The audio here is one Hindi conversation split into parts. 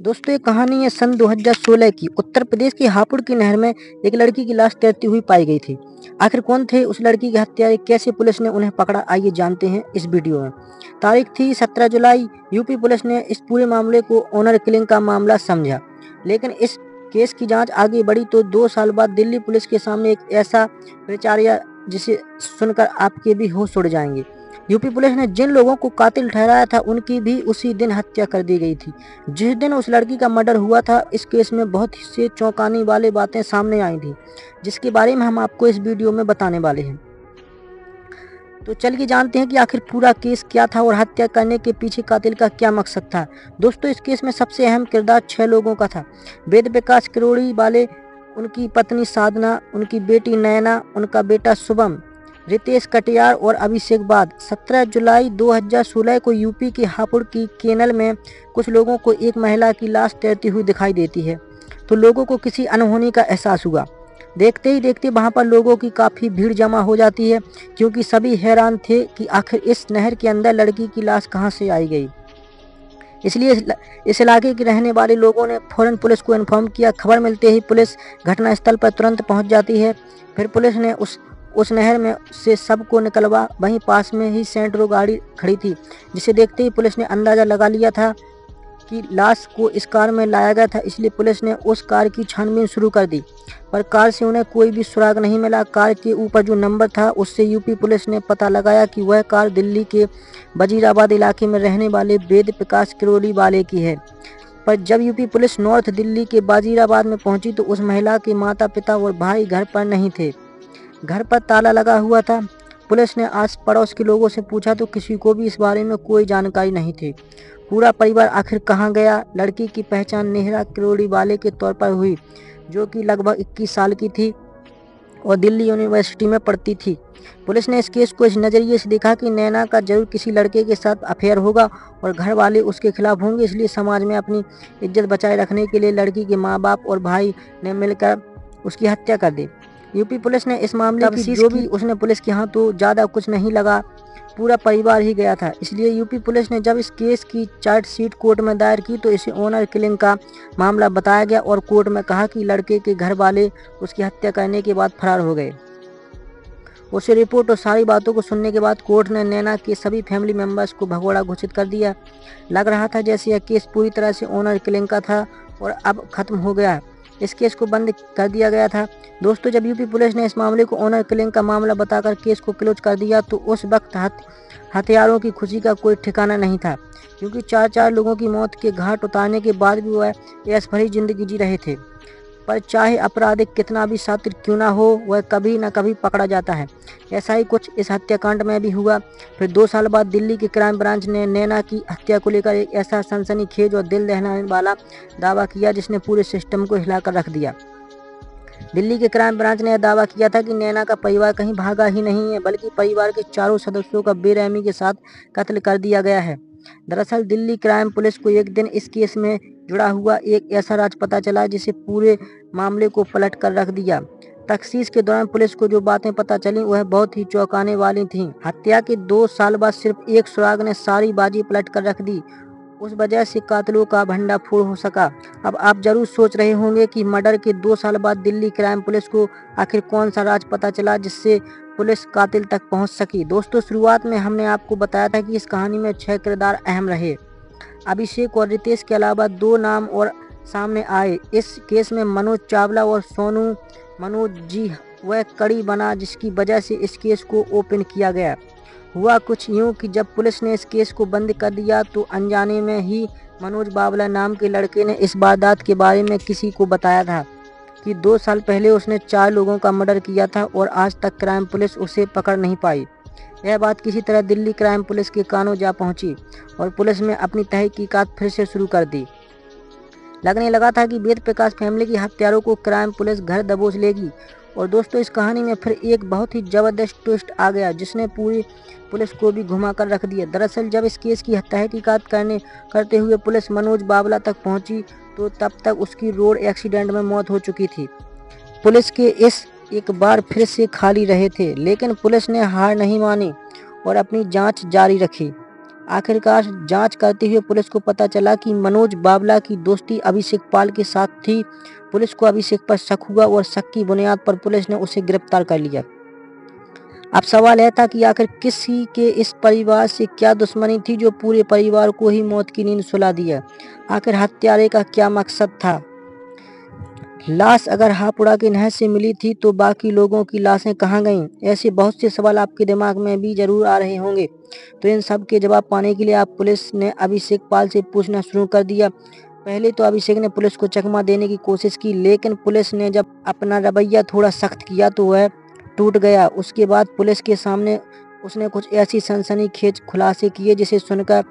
दोस्तों, ये कहानी है सन 2016 की। उत्तर प्रदेश के हापुड़ की नहर में एक लड़की की लाश तैरती हुई पाई गई थी। आखिर कौन थे उस लड़की के हत्यारे, कैसे पुलिस ने उन्हें पकड़ा, आइए जानते हैं इस वीडियो में। तारीख थी 17 जुलाई। यूपी पुलिस ने इस पूरे मामले को ऑनर किलिंग का मामला समझा, लेकिन इस केस की जांच आगे बढ़ी तो 2 साल बाद दिल्ली पुलिस के सामने एक ऐसा प्रचार्य जिसे सुनकर आपके भी होश उड़ जाएंगे। यूपी पुलिस ने जिन लोगों को कातिल ठहराया था उनकी भी उसी दिन हत्या कर दी गई थी जिस दिन उस लड़की का मर्डर हुआ था। इस केस में बहुत से चौंकाने वाली बातें सामने आई थी, जिसके बारे में हम आपको इस वीडियो में बताने वाले हैं। तो चलिए जानते हैं कि आखिर पूरा केस क्या था और हत्या करने के पीछे कातिल का क्या मकसद था। दोस्तों, इस केस में सबसे अहम किरदार 6 लोगों का था। वेद प्रकाश किरोड़ी वाले, उनकी पत्नी साधना, उनकी बेटी नैना, उनका बेटा शुभम, रितेश कटियार और अभिषेक बाद। 17 जुलाई 2016 को यूपी के हापुड़ की केनल में कुछ लोगों को एक महिला की लाश तैरती हुई दिखाई देती है, तो लोगों को किसी अनहोनी का एहसास हुआ। देखते ही देखते वहां पर लोगों की काफ़ी भीड़ जमा हो जाती है, क्योंकि सभी हैरान थे कि आखिर इस नहर के अंदर लड़की की लाश कहां से आई गई। इसलिए इस इलाके के रहने वाले लोगों ने फौरन पुलिस को इन्फॉर्म किया। खबर मिलते ही पुलिस घटनास्थल पर तुरंत पहुंच जाती है। फिर पुलिस ने उस नहर में से सबको निकलवा, वहीं पास में ही सेंट्रो गाड़ी खड़ी थी, जिसे देखते ही पुलिस ने अंदाज़ा लगा लिया था कि लाश को इस कार में लाया गया था। इसलिए पुलिस ने उस कार की छानबीन शुरू कर दी, पर कार से उन्हें कोई भी सुराग नहीं मिला। कार के ऊपर जो नंबर था उससे यूपी पुलिस ने पता लगाया कि वह कार दिल्ली के वजीराबाद इलाके में रहने वाले वेद प्रकाश किरोड़ी वाले की है। पर जब यूपी पुलिस नॉर्थ दिल्ली के वजीराबाद में पहुंची तो उस महिला के माता पिता और भाई घर पर नहीं थे। घर पर ताला लगा हुआ था। पुलिस ने आस पड़ोस के लोगों से पूछा तो किसी को भी इस बारे में कोई जानकारी नहीं थी। पूरा परिवार आखिर कहाँ गया। लड़की की पहचान नेहरा किरोड़ी वाले के तौर पर हुई, जो कि लगभग 21 साल की थी और दिल्ली यूनिवर्सिटी में पढ़ती थी। पुलिस ने इस केस को इस नज़रिए से देखा कि नैना का जरूर किसी लड़के के साथ अफेयर होगा और घर वाले उसके खिलाफ होंगे, इसलिए समाज में अपनी इज्जत बचाए रखने के लिए लड़की के माँ बाप और भाई ने मिलकर उसकी हत्या कर दी। यूपी पुलिस ने इस मामले की जो भी उसने पुलिस के हाथ तो ज़्यादा कुछ नहीं लगा, पूरा परिवार ही गया था। इसलिए यूपी पुलिस ने जब इस केस की चार्जशीट कोर्ट में दायर की तो इसे ऑनर किलिंग का मामला बताया गया और कोर्ट में कहा कि लड़के के घर वाले उसकी हत्या करने के बाद फरार हो गए। उसे रिपोर्ट और सारी बातों को सुनने के बाद कोर्ट ने नैना के सभी फैमिली मेम्बर्स को भगोड़ा घोषित कर दिया। लग रहा था जैसे यह केस पूरी तरह से ऑनर किलिंग का था और अब खत्म हो गया। इस केस को बंद कर दिया गया था। दोस्तों, जब यूपी पुलिस ने इस मामले को ऑनर किलिंग का मामला बताकर केस को क्लोज कर दिया तो उस वक्त हत्यारों की खुशी का कोई ठिकाना नहीं था, क्योंकि 4 लोगों की मौत के घाट उतारने के बाद भी वह ऐश भरी जिंदगी जी रहे थे। पर चाहे अपराधी कितना भी शातिर क्यों ना हो, वह कभी न कभी पकड़ा जाता है। ऐसा ही कुछ इस हत्याकांड में भी हुआ। फिर 2 साल बाद दिल्ली की क्राइम ब्रांच ने नैना की हत्या को लेकर एक ऐसा सनसनीखेज और दिल दहलाने वाला दावा किया जिसने पूरे सिस्टम को हिलाकर रख दिया। दिल्ली के क्राइम ब्रांच ने यह दावा किया था कि नैना का परिवार कहीं भागा ही नहीं है, बल्कि परिवार के चारों सदस्यों का बेरहमी के साथ कत्ल कर दिया गया है। दरअसल दिल्ली क्राइम पुलिस को एक दिन इस केस में जुड़ा हुआ एक ऐसा राज पता चला जिसे पूरे मामले को पलट कर रख दिया। तफ्तीश के दौरान पुलिस को जो बातें पता चली वह बहुत ही चौंकाने वाली थीं। हत्या के 2 साल बाद सिर्फ एक सुराग ने सारी बाजी पलट कर रख दी। उस वजह से कातिलों का भंडाफोड़ हो सका। अब आप जरूर सोच रहे होंगे कि मर्डर के 2 साल बाद दिल्ली क्राइम पुलिस को आखिर कौन सा राज पता चला जिससे पुलिस कातिल तक पहुंच सकी। दोस्तों, शुरुआत में हमने आपको बताया था कि इस कहानी में 6 किरदार अहम रहे। अभिषेक और रितेश के अलावा 2 नाम और सामने आए। इस केस में मनोज चावला और सोनू मनोज जी वह कड़ी बना जिसकी वजह से इस केस को ओपन किया गया। हुआ कुछ यूँ कि जब पुलिस ने इस केस को बंद कर दिया तो अनजाने में ही मनोज बावला नाम के लड़के ने इस वारदात के बारे में किसी को बताया था कि 2 साल पहले उसने 4 लोगों का मर्डर किया था और आज तक क्राइम पुलिस उसे पकड़ नहीं पाई। यह बात किसी तरह दिल्ली क्राइम पुलिस के कानों जा पहुंची और पुलिस ने अपनी तहकीकात फिर से शुरू कर दी। लगने लगा था कि वेद प्रकाश फैमिली की हत्यारों को क्राइम पुलिस घर दबोच लेगी। और दोस्तों, इस कहानी में फिर एक बहुत ही ज़बरदस्त ट्विस्ट आ गया जिसने पूरी पुलिस को भी घुमा कर रख दिया। दरअसल जब इस केस की तहकीकात करते हुए पुलिस मनोज बावला तक पहुंची तो तब तक उसकी रोड एक्सीडेंट में मौत हो चुकी थी। पुलिस के इस एक बार फिर से खाली रहे थे, लेकिन पुलिस ने हार नहीं मानी और अपनी जांच जारी रखी। आखिरकार जांच करते हुए पुलिस को पता चला कि मनोज बावला की दोस्ती अभिषेक पाल के साथ थी। पुलिस को अभिषेक पर शक हुआ और शक की बुनियाद पर पुलिस ने उसे गिरफ्तार कर लिया। अब सवाल यह था कि आखिर किसी के इस परिवार से क्या दुश्मनी थी जो पूरे परिवार को ही मौत की नींद सुला दिया। आखिर हत्यारे का क्या मकसद था। लाश अगर हापुड़ा की नहर से मिली थी तो बाकी लोगों की लाशें कहाँ गईं? ऐसे बहुत से सवाल आपके दिमाग में भी जरूर आ रहे होंगे। तो इन सब के जवाब पाने के लिए आप पुलिस ने अभिषेक पाल से पूछना शुरू कर दिया। पहले तो अभिषेक ने पुलिस को चकमा देने की कोशिश की, लेकिन पुलिस ने जब अपना रवैया थोड़ा सख्त किया तो वह टूट गया। उसके बाद पुलिस के सामने उसने कुछ ऐसी सनसनीखेज खुलासे किए जिसे सुनकर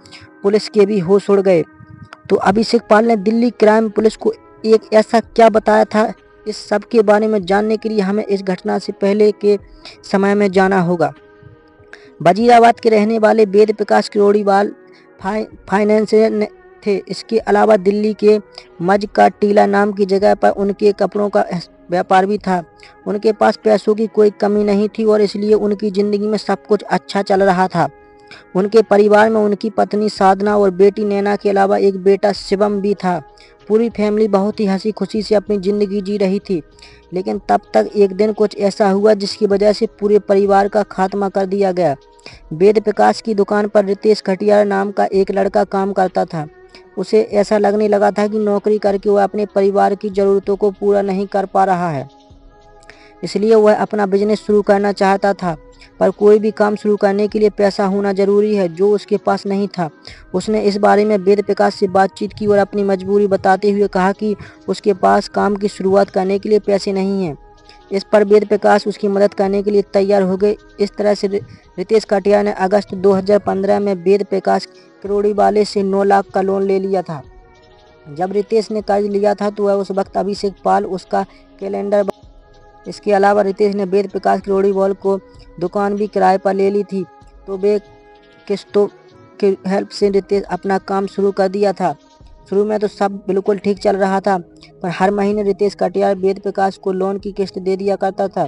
पुलिस के भी होश उड़ गए। तो अभिषेक पाल ने दिल्ली क्राइम पुलिस को एक ऐसा क्या बताया था, इस सब के बारे में जानने के लिए हमें इस घटना से पहले के समय में जाना होगा। वजीराबाद के रहने वाले वेद प्रकाश किरोड़ीवाल फाइनेंशियल थे। इसके अलावा दिल्ली के मज का टीला नाम की जगह पर उनके कपड़ों का व्यापार भी था। उनके पास पैसों की कोई कमी नहीं थी और इसलिए उनकी ज़िंदगी में सब कुछ अच्छा चल रहा था। उनके परिवार में उनकी पत्नी साधना और बेटी नैना के अलावा एक बेटा शिवम भी था। पूरी फैमिली बहुत ही हंसी खुशी से अपनी ज़िंदगी जी रही थी। लेकिन तब तक एक दिन कुछ ऐसा हुआ जिसकी वजह से पूरे परिवार का खात्मा कर दिया गया। वेद प्रकाश की दुकान पर रितेश खटियार नाम का एक लड़का काम करता था। उसे ऐसा लगने लगा था कि नौकरी करके वह अपने परिवार की ज़रूरतों को पूरा नहीं कर पा रहा है, इसलिए वह अपना बिजनेस शुरू करना चाहता था। पर कोई भी काम शुरू करने के लिए पैसा होना जरूरी है, जो उसके पास नहीं था। उसने इस बारे में वेद प्रकाश से बातचीत की और अपनी मजबूरी बताते हुए कहा कि उसके पास काम की शुरुआत करने के लिए पैसे नहीं हैं। इस पर वेद प्रकाश उसकी मदद करने के लिए तैयार हो गए। इस तरह से रितेश कटियार ने अगस्त 2015 में वेद प्रकाश किरोड़ीवाले से 9 लाख का लोन ले लिया था। जब रितेश ने कर्ज लिया था तो वह उस वक्त अभिषेक पाल उसका कैलेंडर। इसके अलावा रितेश ने वेद प्रकाश किरोड़ीवाल को दुकान भी किराए पर ले ली थी। तो वे किस्तों की हेल्प से रितेश अपना काम शुरू कर दिया था। शुरू में तो सब बिल्कुल ठीक चल रहा था, पर हर महीने रितेश कटियार वेद प्रकाश को लोन की किस्त दे दिया करता था।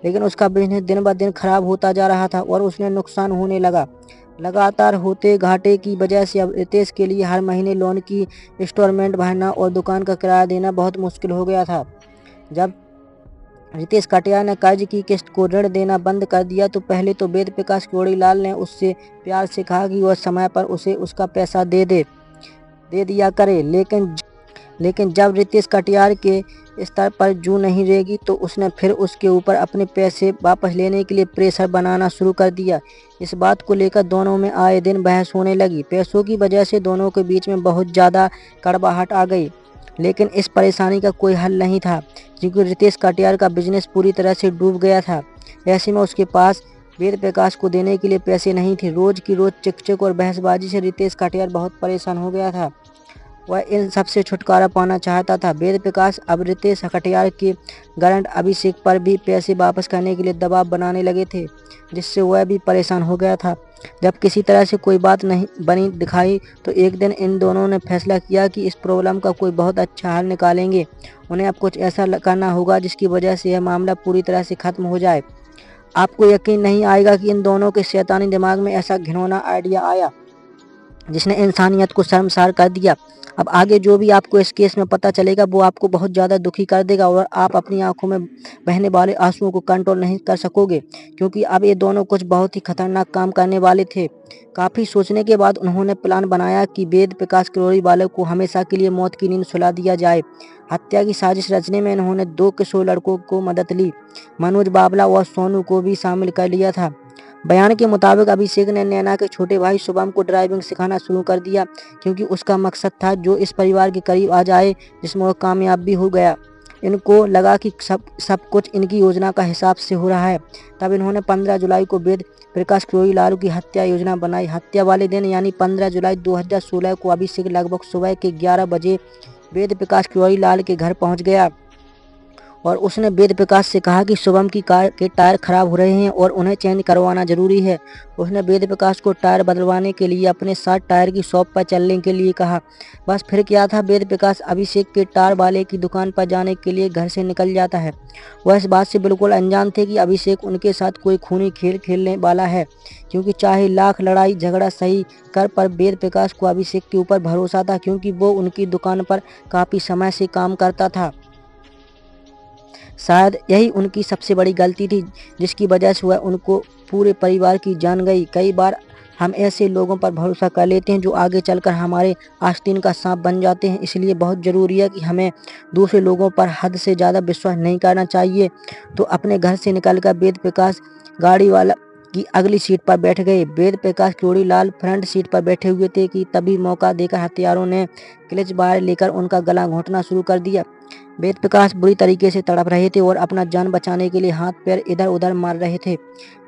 लेकिन उसका बिजनेस दिन ब दिन खराब होता जा रहा था और उसमें नुकसान होने लगा। लगातार होते घाटे की वजह से अब रितेश के लिए हर महीने लोन की इंस्टॉलमेंट भरना और दुकान का किराया देना बहुत मुश्किल हो गया था। जब रितेश कटियार ने कर्ज की किस्त को ऋण देना बंद कर दिया तो पहले तो वेद प्रकाश किरोड़ीलाल ने उससे प्यार से कहा कि वह समय पर उसे उसका पैसा दे दिया करे। लेकिन जब रितेश कटियार के स्तर पर जू नहीं रहेगी तो उसने फिर उसके ऊपर अपने पैसे वापस लेने के लिए प्रेशर बनाना शुरू कर दिया। इस बात को लेकर दोनों में आए दिन बहस होने लगी। पैसों की वजह से दोनों के बीच में बहुत ज़्यादा कड़वाहट आ गई। लेकिन इस परेशानी का कोई हल नहीं था, क्योंकि रितेश कटियार का बिजनेस पूरी तरह से डूब गया था। ऐसे में उसके पास वेद प्रकाश को देने के लिए पैसे नहीं थे। रोज की रोज चिकचिक और बहसबाजी से रितेश कटियार बहुत परेशान हो गया था। वह इन सब से छुटकारा पाना चाहता था। वेद प्रकाश अब रितेश कटियार के गारंट अभिषेक पर भी पैसे वापस करने के लिए दबाव बनाने लगे थे, जिससे वह भी परेशान हो गया था। जब किसी तरह से कोई बात नहीं बनी दिखाई तो एक दिन इन दोनों ने फैसला किया कि इस प्रॉब्लम का कोई बहुत अच्छा हल निकालेंगे। उन्हें अब कुछ ऐसा करना होगा जिसकी वजह से यह मामला पूरी तरह से ख़त्म हो जाए। आपको यकीन नहीं आएगा कि इन दोनों के शैतानी दिमाग में ऐसा घिनौना आइडिया आया जिसने इंसानियत को शर्मसार कर दिया। अब आगे जो भी आपको इस केस में पता चलेगा वो आपको बहुत ज़्यादा दुखी कर देगा और आप अपनी आंखों में बहने वाले आंसुओं को कंट्रोल नहीं कर सकोगे, क्योंकि अब ये दोनों कुछ बहुत ही खतरनाक काम करने वाले थे। काफ़ी सोचने के बाद उन्होंने प्लान बनाया कि वेद प्रकाश किरोड़ीवाल को हमेशा के लिए मौत की नींद सुला दिया जाए। हत्या की साजिश रचने में इन्होंने 2 किशोर लड़कों को मदद ली। मनोज बावला और सोनू को भी शामिल कर लिया था। बयान के मुताबिक अभिषेक ने नैना के छोटे भाई शुभम को ड्राइविंग सिखाना शुरू कर दिया, क्योंकि उसका मकसद था जो इस परिवार के करीब आ जाए, जिसमें वह कामयाब भी हो गया। इनको लगा कि सब कुछ इनकी योजना का हिसाब से हो रहा है। तब इन्होंने 15 जुलाई को वेद प्रकाश किरोड़ीलाल की हत्या योजना बनाई। हत्या वाले दिन यानी 15 जुलाई 2016 को अभिषेक लगभग सुबह के 11 बजे वेद प्रकाश किरोड़ीलाल के घर पहुँच गया। और उसने वेद प्रकाश से कहा कि शुभम की कार के टायर खराब हो रहे हैं और उन्हें चेंज करवाना जरूरी है। उसने वेद प्रकाश को टायर बदलवाने के लिए अपने साथ टायर की शॉप पर चलने के लिए कहा। बस फिर क्या था, वेद प्रकाश अभिषेक के टायर वाले की दुकान पर जाने के लिए घर से निकल जाता है। वह इस बात से बिल्कुल अनजान थे कि अभिषेक उनके साथ कोई खूनी खेल खेलने वाला है, क्योंकि चाहे लाख लड़ाई झगड़ा सही कर पर वेद प्रकाश को अभिषेक के ऊपर भरोसा था, क्योंकि वो उनकी दुकान पर काफी समय से काम करता था। शायद यही उनकी सबसे बड़ी गलती थी, जिसकी वजह से वह उनको पूरे परिवार की जान गई। कई बार हम ऐसे लोगों पर भरोसा कर लेते हैं जो आगे चलकर हमारे आस्तीन का सांप बन जाते हैं। इसलिए बहुत ज़रूरी है कि हमें दूसरे लोगों पर हद से ज़्यादा विश्वास नहीं करना चाहिए। तो अपने घर से निकलकर वेद प्रकाश गाड़ी वाला की अगली सीट पर बैठ गए। वेद प्रकाश किरोड़ीलाल फ्रंट सीट पर बैठे हुए थे कि तभी मौका देकर हत्यारों ने क्लच बाहर लेकर उनका गला घोंटना शुरू कर दिया। वेद प्रकाश बुरी तरीके से तड़प रहे थे और अपना जान बचाने के लिए हाथ पैर इधर उधर मार रहे थे,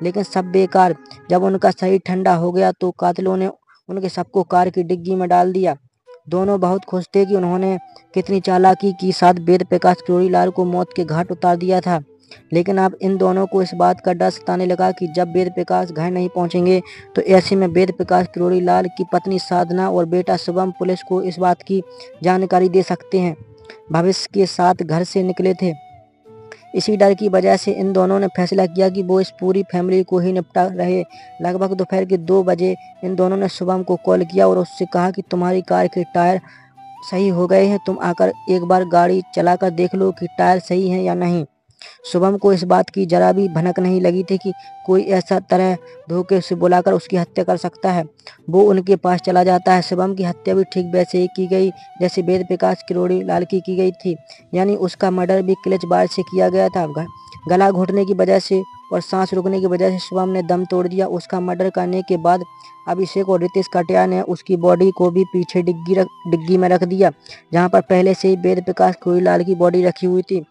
लेकिन सब बेकार। जब उनका शरीर ठंडा हो गया तो कातिलों ने उनके सबको कार की डिग्गी में डाल दिया। दोनों बहुत खुश थे कि उन्होंने कितनी चालाकी के साथ वेद प्रकाश किरोड़ीलाल को मौत के घाट उतार दिया था। लेकिन अब इन दोनों को इस बात का डर सताने लगा कि जब वेद प्रकाश घर नहीं पहुंचेंगे तो ऐसे में वेद प्रकाश किरोड़ीलाल की पत्नी साधना और बेटा शुभम पुलिस को इस बात की जानकारी दे सकते हैं। भविष्य के साथ घर से निकले थे। इसी डर की वजह से इन दोनों ने फैसला किया कि वो इस पूरी फैमिली को ही निपटा रहे। लगभग दोपहर के 2 बजे इन दोनों ने शुभम को कॉल किया और उससे कहा कि तुम्हारी कार के टायर सही हो गए हैं, तुम आकर एक बार गाड़ी चलाकर देख लो कि टायर सही है या नहीं। शुभम को इस बात की जरा भी भनक नहीं लगी थी कि कोई ऐसा तरह धोखे से बुलाकर उसकी हत्या कर सकता है। वो उनके पास चला जाता है। शुभम की हत्या भी ठीक वैसे ही की गई जैसे वेद प्रकाश किरोड़ीलाल की गई थी, यानी उसका मर्डर भी क्लच बार से किया गया था। गला घोटने की वजह से और सांस रुकने की वजह से शुभम ने दम तोड़ दिया। उसका मर्डर करने के बाद अभिषेक और रितेश कटियार ने उसकी बॉडी को भी पीछे डिग्गी में रख दिया, जहां पर पहले से ही वेद प्रकाश किरोड़ीलाल की बॉडी रखी हुई थी।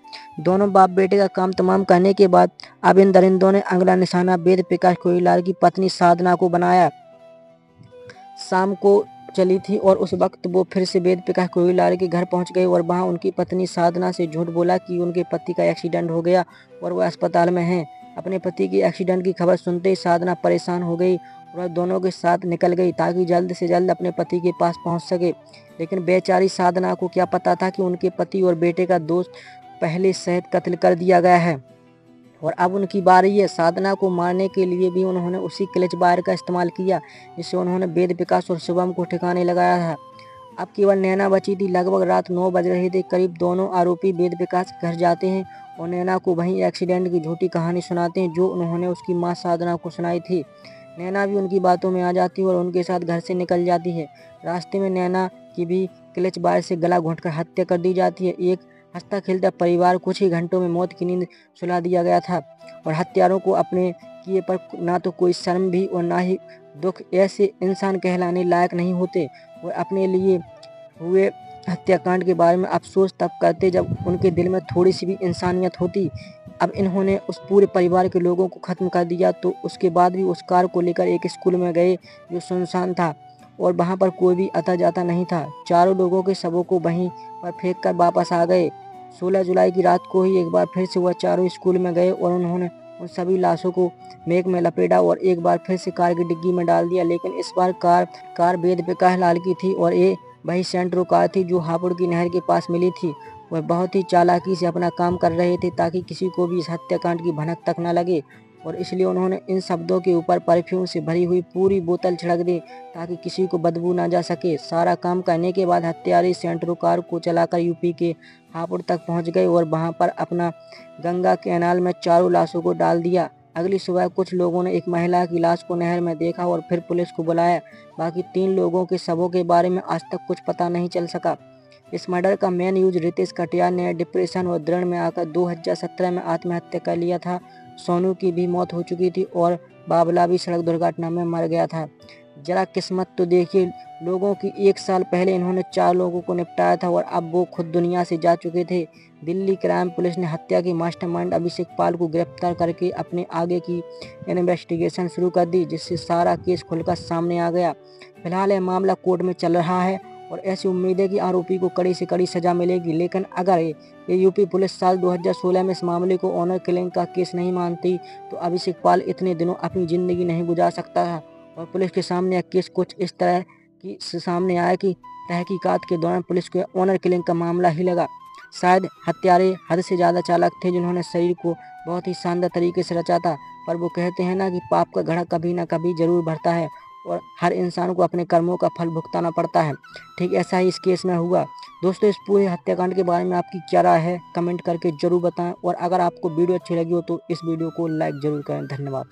दोनों बाप बेटे का काम तमाम करने के बाद अब इन दरिंदों ने अगला निशाना वेद प्रकाश किरोड़ीलाल की पत्नी साधना को बनाया। शाम को चली थी और उस वक्त वो फिर से वेद प्रकाश किरोड़ीलाल के घर पहुंच गए और वहां उनकी पत्नी साधना से झूठ बोला कि उनके पति का एक्सीडेंट हो गया और वह अस्पताल में हैं। अपने पति की एक्सीडेंट की खबर सुनते ही साधना परेशान हो गई और वह दोनों के साथ निकल गई ताकि जल्द से जल्द अपने पति के पास पहुंच सके। लेकिन बेचारी साधना को क्या पता था कि उनके पति और बेटे का दोस्त पहले शहीद कत्ल कर दिया गया है और अब उनकी बारी है। साधना को मारने के लिए भी उन्होंने उसी क्लच बार का इस्तेमाल किया जिससे उन्होंने वेद प्रकाश और शुभम को ठिकाने लगाया था। अब केवल नैना बची थी। लगभग रात 9 बज रहे थे। करीब दोनों आरोपी वेद प्रकाश घर जाते हैं और नैना को वहीं एक्सीडेंट की झूठी कहानी सुनाते हैं जो उन्होंने उसकी माँ साधना को सुनाई थी। नैना भी उनकी बातों में आ जाती है और उनके साथ घर से निकल जाती है। रास्ते में नैना की भी क्लच बार से गला घोंटकर हत्या कर दी जाती है। एक हंसता खेलता परिवार कुछ ही घंटों में मौत की नींद सुला दिया गया था और हत्यारों को अपने किए पर ना तो कोई शर्म भी और ना ही दुख। ऐसे इंसान कहलाने लायक नहीं होते। वो अपने लिए हुए हत्याकांड के बारे में अफसोस तब करते जब उनके दिल में थोड़ी सी भी इंसानियत होती। अब इन्होंने उस पूरे परिवार के लोगों को ख़त्म कर दिया। तो उसके बाद भी उस कार को लेकर एक स्कूल में गए जो सुनसान था और वहाँ पर कोई भी आता जाता नहीं था। चारों लोगों के शवों को वहीं पर फेंक कर वापस आ गए। 16 जुलाई की रात को ही एक बार फिर से वह चारों स्कूल में गए और उन्होंने उन सभी लाशों को मेघ में लपेटा और एक बार फिर से कार की डिग्गी में डाल दिया। लेकिन इस बार कार वेद प्रकाश लाल की थी और ये वही सेंट्रो कार थी जो हापुड़ की नहर के पास मिली थी। वह बहुत ही चालाकी से अपना काम कर रहे थे ताकि किसी को भी इस हत्याकांड की भनक तक न लगे और इसलिए उन्होंने इन शब्दों के ऊपर परफ्यूम से भरी हुई पूरी बोतल छिड़क दी ताकि किसी को बदबू ना जा सके। सारा काम करने के बाद हत्यारे सेंट्रो कार को चलाकर यूपी के हापुड़ तक पहुंच गए और वहां पर अपना गंगा कैनाल में चारों लाशों को डाल दिया। अगली सुबह कुछ लोगों ने एक महिला की लाश को नहर में देखा और फिर पुलिस को बुलाया। बाकी 3 लोगों के शवों के बारे में आज तक कुछ पता नहीं चल सका। इस मर्डर का मेन यूज रितेश कटियार ने डिप्रेशन और दृढ़ में आकर 2017 में आत्महत्या कर लिया था। सोनू की भी मौत हो चुकी थी और बाबला भी सड़क दुर्घटना में मर गया था। जरा किस्मत तो देखिए लोगों की। 1 साल पहले इन्होंने 4 लोगों को निपटाया था और अब वो खुद दुनिया से जा चुके थे। दिल्ली क्राइम पुलिस ने हत्या के मास्टरमाइंड अभिषेक पाल को गिरफ्तार करके अपने आगे की इन्वेस्टिगेशन शुरू कर दी जिससे सारा केस खुलकर सामने आ गया। फिलहाल यह मामला कोर्ट में चल रहा है और ऐसी उम्मीद है कि आरोपी को कड़ी से कड़ी सजा मिलेगी। लेकिन अगर ये यूपी पुलिस साल 2016 में इस मामले को ऑनर किलिंग का केस नहीं मानती तो अभिषेक पाल इतने दिनों अपनी ज़िंदगी नहीं गुजार सकता था। और पुलिस के सामने यह केस कुछ इस तरह की सामने आया कि तहकीकात के दौरान पुलिस को ऑनर किलिंग का मामला ही लगा। शायद हत्यारे हद से ज़्यादा चालाक थे, जिन्होंने शरीर को बहुत ही शानदार तरीके से रचा था। पर वो कहते हैं ना कि पाप का घड़ा कभी ना कभी ज़रूर भरता है और हर इंसान को अपने कर्मों का फल भुगताना पड़ता है। ठीक ऐसा ही इस केस में हुआ। दोस्तों, इस पूरे हत्याकांड के बारे में आपकी क्या राय है, कमेंट करके ज़रूर बताएं। और अगर आपको वीडियो अच्छी लगी हो तो इस वीडियो को लाइक ज़रूर करें। धन्यवाद।